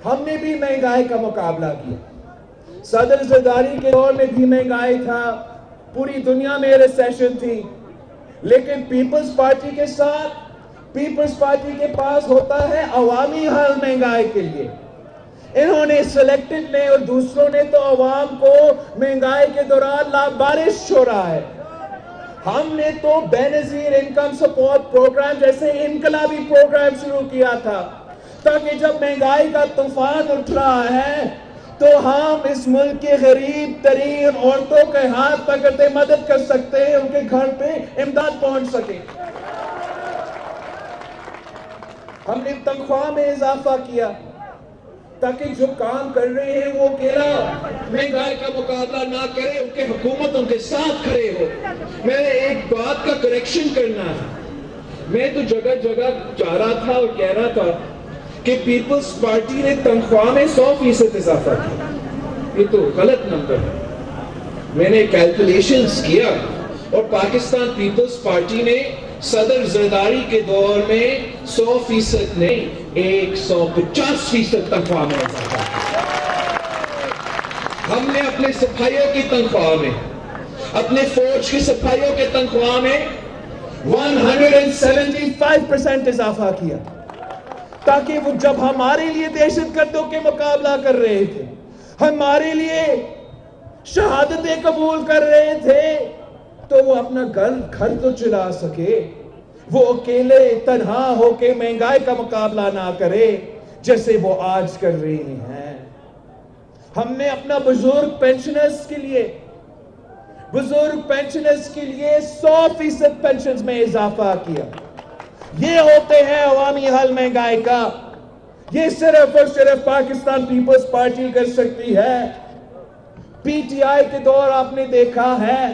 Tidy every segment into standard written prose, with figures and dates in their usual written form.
ہم نے بھی مہنگائی کا مقابلہ کیا. صدر زرداری کے دور میں بھی مہنگائی تھا, پوری دنیا میں ریسیشن تھی, لیکن پیپلز پارٹی کے ساتھ, پیپلز پارٹی کے پاس ہوتا ہے عوامی حل مہنگائی کے لیے. انہوں نے سلیکٹڈ نے اور دوسروں نے تو عوام کو مہنگائی کے دوران لابارش ہو رہا ہے. ہم نے تو بے نظیر انکم سپورٹ پروگرام جیسے انقلابی پروگرام شروع کیا تھا, تاکہ جب مہنگائی کا طوفان اٹھ رہا ہے تو ہم اس ملک کے غریب ترین عورتوں کے ہاتھ پکڑتے مدد کر سکتے ہیں, ان کے گھر پہ امداد پہنچ سکے. ہم نے تنخواہ میں اضافہ کیا تاکہ جو کام کر رہے ہیں وہ اکیلا مہنگائی کا مقابلہ نہ کرے, ان کے حکومت ان کے ساتھ کھڑے ہو. میں نے ایک بات کا کریکشن کرنا ہے. میں تو جگہ جگہ جا رہا تھا اور کہہ رہا تھا کہ پیپلز پارٹی نے تنخواہ میں 100% اضافہ کیا. یہ تو غلط نمبر ہے. میں نے کیلکولیشنز کیا اور پاکستان پیپلز پارٹی نے صدر زرداری کے دور میں 100% نہیں 150% تنخواہ میں اضافہ کیا. ہم نے اپنے سپاہیوں کی تنخواہ میں, اپنے فوج کی سپاہیوں کے تنخواہ میں 175% اضافہ کیا, تاکہ وہ جب ہمارے لیے دہشت گردوں کے مقابلہ کر رہے تھے, ہمارے لیے شہادتیں قبول کر رہے تھے, تو وہ اپنا گھر تو چلا سکے, وہ اکیلے تنہا ہو کے مہنگائی کا مقابلہ نہ کرے جیسے وہ آج کر رہے ہیں. ہم نے اپنا بزرگ پینشنرز کے لیے 100% پینشنز میں اضافہ کیا. یہ ہوتے ہیں عوامی حل مہنگائی کا. یہ صرف اور صرف پاکستان پیپلز پارٹی کر سکتی ہے. پی ٹی آئی کے دور آپ نے دیکھا ہے,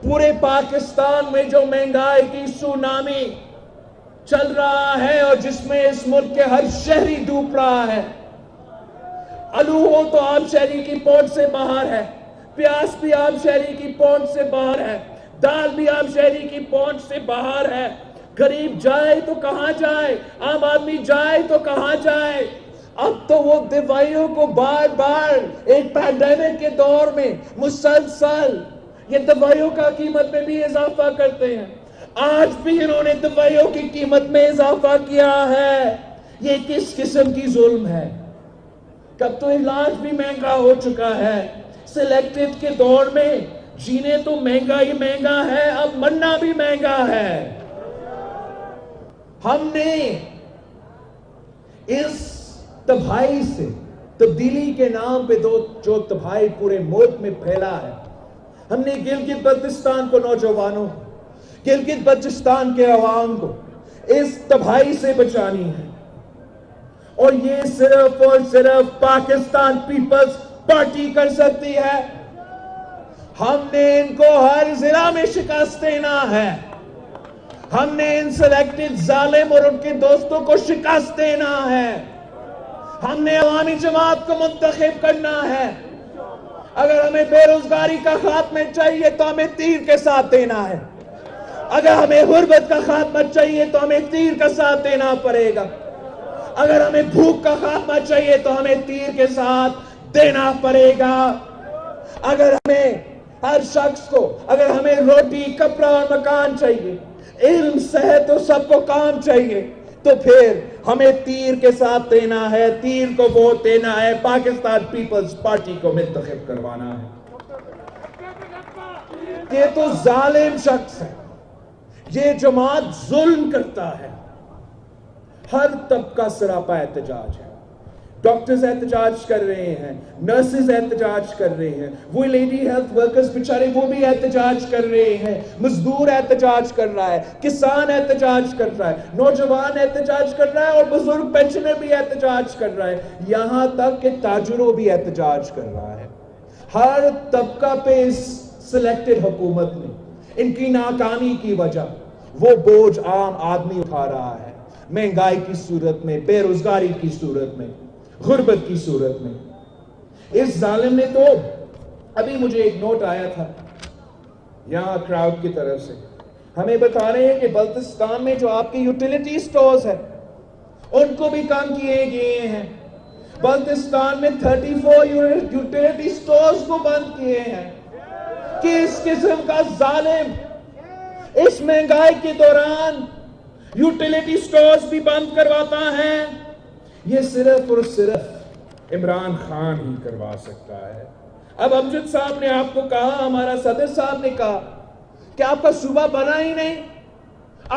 پورے پاکستان میں جو مہنگائی کی سونامی چل رہا ہے اور جس میں اس ملک کے ہر شہری ڈوب رہا ہے. آلو ہو تو عام شہری کی پہنچ سے باہر ہے, پیاز بھی عام شہری کی پہنچ سے باہر ہے, دال بھی عام شہری کی پہنچ سے باہر ہے. غریب جائے تو کہاں جائے, عام آدمی جائے تو کہاں جائے. اب تو وہ دوائیوں کو بار بار ایک پینڈیمک کے دور میں مسلسل یہ دوائیوں کا قیمت میں بھی اضافہ کرتے ہیں. آج بھی انہوں نے دوائیوں کی قیمت میں اضافہ کیا ہے. یہ کس قسم کی ظلم ہے؟ کب تو علاج بھی مہنگا ہو چکا ہے. سلیکٹڈ کے دور میں جینے تو مہنگا ہی مہنگا ہے, اب مرنا بھی مہنگا ہے. ہم نے اس تباہی سے, تبدیلی کے نام پہ جو تباہی پورے ملک میں پھیلا ہے, ہم نے گلگت بلتستان کو, نوجوانوں, گلگت بلتستان کے عوام کو اس تباہی سے بچانی ہے. اور یہ صرف اور صرف پاکستان پیپلز پارٹی کر سکتی ہے. ہم نے ان کو ہر ضلع میں شکست دینا ہے. ہم نے ان سلیکٹڈ ظالم اور ان کے دوستوں کو شکست دینا ہے. ہم نے عوامی جماعت کو منتخب کرنا ہے. اگر ہمیں بے روزگاری کا خاتمہ چاہیے تو ہمیں تیر کے ساتھ دینا ہے. اگر ہمیں غربت کا خاتمہ چاہیے تو ہمیں تیر کا ساتھ دینا پڑے گا. اگر ہمیں بھوک کا خاتمہ چاہیے تو ہمیں تیر کے ساتھ دینا پڑے گا. اگر ہمیں ہر شخص کو, اگر ہمیں روٹی, کپڑا اور مکان چاہیے, علم, صحت اور سب کو کام چاہیے, تو پھر ہمیں تیر کے ساتھ دینا ہے. تیر کو ووٹ دینا ہے, پاکستان پیپلز پارٹی کو منتخب کروانا ہے. یہ تو ظالم شخص ہے, یہ جماعت ظلم کرتا ہے. ہر طبقہ سراپا احتجاج ہے. ڈاکٹرز احتجاج کر رہے ہیں, نرسز احتجاج کر رہے ہیں, وہ لیڈی ہیلتھ ورکرز بیچارے وہ بھی احتجاج کر رہے ہیں, مزدور احتجاج کر رہا ہے, کسان احتجاج کر رہا ہے, نوجوان احتجاج کر رہا ہے, اور بزرگ پینشنر بھی احتجاج کر رہا ہے, یہاں تک کہ تاجروں بھی احتجاج کر رہا ہے. ہر طبقہ پہ اس سلیکٹڈ حکومت میں ان کی ناکامی کی وجہ وہ بوجھ عام آدمی اٹھا رہا ہے. مہنگائی کی صورت میں, بے روزگاری کی صورت میں, غربت کی صورت میں. اس ظالم نے تو, ابھی مجھے ایک نوٹ آیا تھا یہاں کراؤڈ کی طرف سے, ہمیں بتا رہے ہیں کہ بلتستان میں جو آپ کے یوٹیلیٹی سٹورز ہیں ان کو بھی کام کیے گئے ہیں. بلتستان میں 34 یوٹیلیٹی سٹورز کو بند کیے ہیں کہ اس قسم کا ظالم اس مہنگائی کے دوران یوٹیلیٹی سٹورز بھی بند کرواتا ہے. یہ صرف اور صرف عمران خان ہی کروا سکتا ہے. اب امجد صاحب نے آپ کو کہا, ہمارا صدر صاحب نے کہا کہ آپ کا صوبہ بنا ہی نہیں,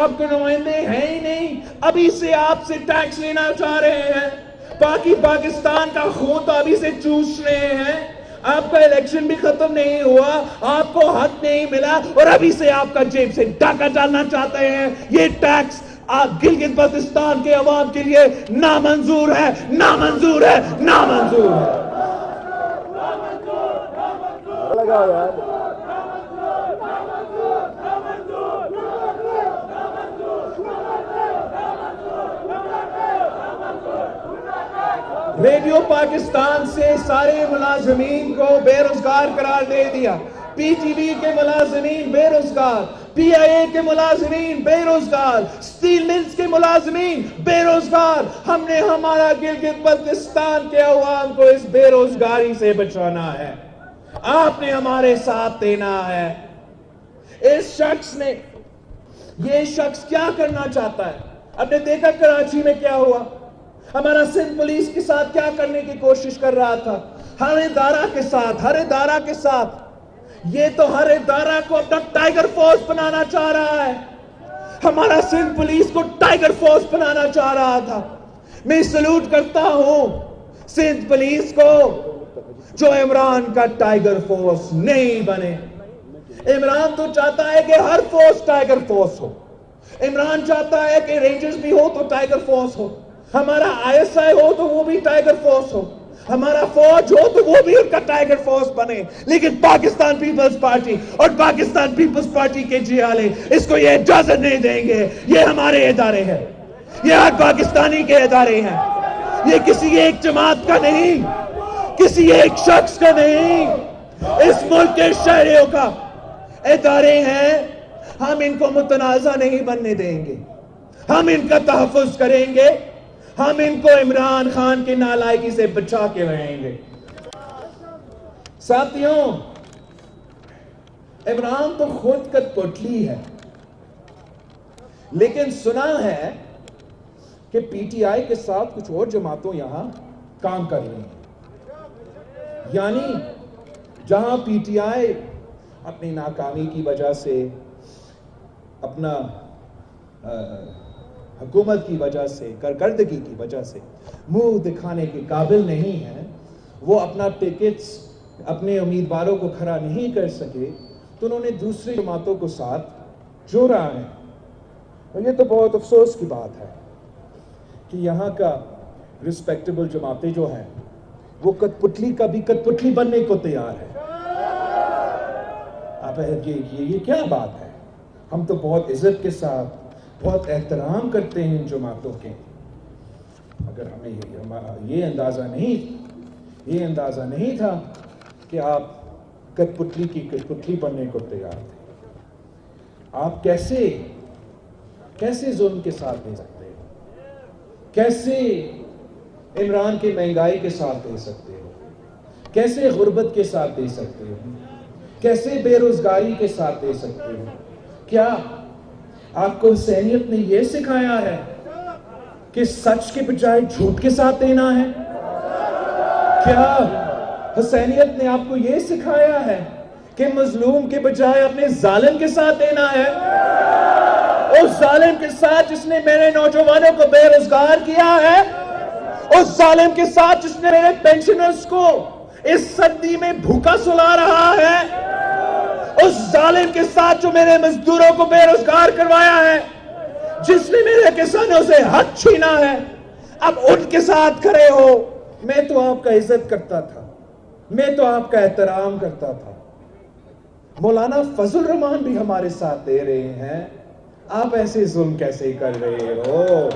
آپ کے نمائندے ہیں ہی نہیں, ابھی سے آپ سے ٹیکس لینا چاہ رہے ہیں, باقی پاکستان کا خون تو ابھی سے چوس رہے ہیں, آپ کا الیکشن بھی ختم نہیں ہوا, آپ کو حق نہیں ملا اور ابھی سے آپ کا جیب سے ڈاکہ ڈالنا چاہتے ہیں. یہ ٹیکس گلگت بلتستان کے عوام کے لیے نامنظور ہے, نامنظور ہے, نامنظور ہے. ریڈیو پاکستان سے سارے ملازمین کو بے روزگار قرار دے دیا, پی ٹی وی کے ملازمین بے روزگار, پی آئی اے کے ملازمین بے روزگار, سٹیل ملز کے ملازمین بے روزگار. ہم نے ہمارا گلگت بلتستان کے عوام کو اس بے روزگاری سے بچانا ہے, آپ نے ہمارے ساتھ دینا ہے. اس شخص نے, یہ شخص کیا کرنا چاہتا ہے؟ آپ نے دیکھا کراچی میں کیا ہوا, ہمارا سندھ پولیس کے ساتھ کیا کرنے کی کوشش کر رہا تھا, ہر ادارہ کے ساتھ. یہ تو ہر ادارہ کو اپنا ٹائیگر فورس بنانا چاہ رہا ہے, ہمارا سندھ پولیس کو ٹائیگر فورس بنانا چاہ رہا تھا. میں سلوٹ کرتا ہوں سندھ پولیس کو جو عمران کا ٹائیگر فورس نہیں بنے. عمران تو چاہتا ہے کہ ہر فورس ٹائیگر فورس ہو, عمران چاہتا ہے کہ رینجرز بھی ہو تو ٹائیگر فورس ہو, ہمارا آئی ایس آئی ہو تو وہ بھی ٹائیگر فورس ہو, ہمارا فوج ہو تو وہ بھی ان کا ٹائیگر فورس بنے. لیکن پاکستان پیپلز پارٹی اور پاکستان پیپلز پارٹی کے جیالے اس کو یہ اجازت نہیں دیں گے. یہ ہمارے ادارے ہیں, یہ ہر پاکستانی کے ادارے ہیں, یہ کسی ایک جماعت کا نہیں, کسی ایک شخص کا نہیں, اس ملک کے شہریوں کا ادارے ہیں. ہم ان کو متنازع نہیں بننے دیں گے, ہم ان کا تحفظ کریں گے, ہم ان کو عمران خان کی نالائکی سے بچا کے رہیں گے. ساتھیوں, عمران تو خود کٹ پٹلی ہے, لیکن سنا ہے کہ پی ٹی آئی کے ساتھ کچھ اور جماعتوں یہاں کام کر رہی ہیں. یعنی جہاں پی ٹی آئی اپنی ناکامی کی وجہ سے, اپنا حکومت کی وجہ سے, کارکردگی کی وجہ سے منہ دکھانے کے قابل نہیں ہے, وہ اپنا ٹکٹس اپنے امیدواروں کو کھڑا نہیں کر سکے, تو انہوں نے دوسری جماعتوں کو ساتھ جوڑا ہے. اور یہ تو بہت افسوس کی بات ہے کہ یہاں کا رسپیکٹیبل جماعتیں جو ہیں وہ کٹ پتلی کا بھی کٹ پتلی بننے کو تیار ہے. اب یہ کیا بات ہے؟ ہم تو بہت عزت کے ساتھ, بہت احترام کرتے ہیں ان جماعتوں کے, اگر ہمیں یہ اندازہ نہیں تھا کہ آپ کٹ پتلی کی کٹ پتلی بننے کو تیار تھے. آپ کیسے ظلم کے ساتھ دے سکتے ہو, کیسے عمران کی مہنگائی کے ساتھ دے سکتے ہو, کیسے غربت کے ساتھ دے سکتے ہو, کیسے بے روزگاری کے ساتھ دے سکتے ہو؟ کیا آپ کو حسینیت نے یہ سکھایا ہے کہ سچ کے بجائے جھوٹ کے ساتھ دینا ہے؟ کیا حسینیت نے آپ کو یہ سکھایا ہے کہ مظلوم کے بجائے اپنے ظالم کے ساتھ دینا ہے؟ اس ظالم کے ساتھ جس نے میرے نوجوانوں کو بے روزگار کیا ہے, اس ظالم کے ساتھ جس نے میرے پینشنرز کو اس سردی میں بھوکا سلا رہا ہے, اس ظالم کے ساتھ جو میرے مزدوروں کو بے روزگار کروایا ہے, جس نے میرے کسانوں سے حق چھینا ہے, اب ان کے ساتھ کھڑے ہو. میں تو آپ کا عزت کرتا تھا, میں تو آپ کا احترام کرتا تھا. مولانا فضل الرحمان بھی ہمارے ساتھ دے رہے ہیں, آپ ایسے ظلم کیسے کر رہے ہو؟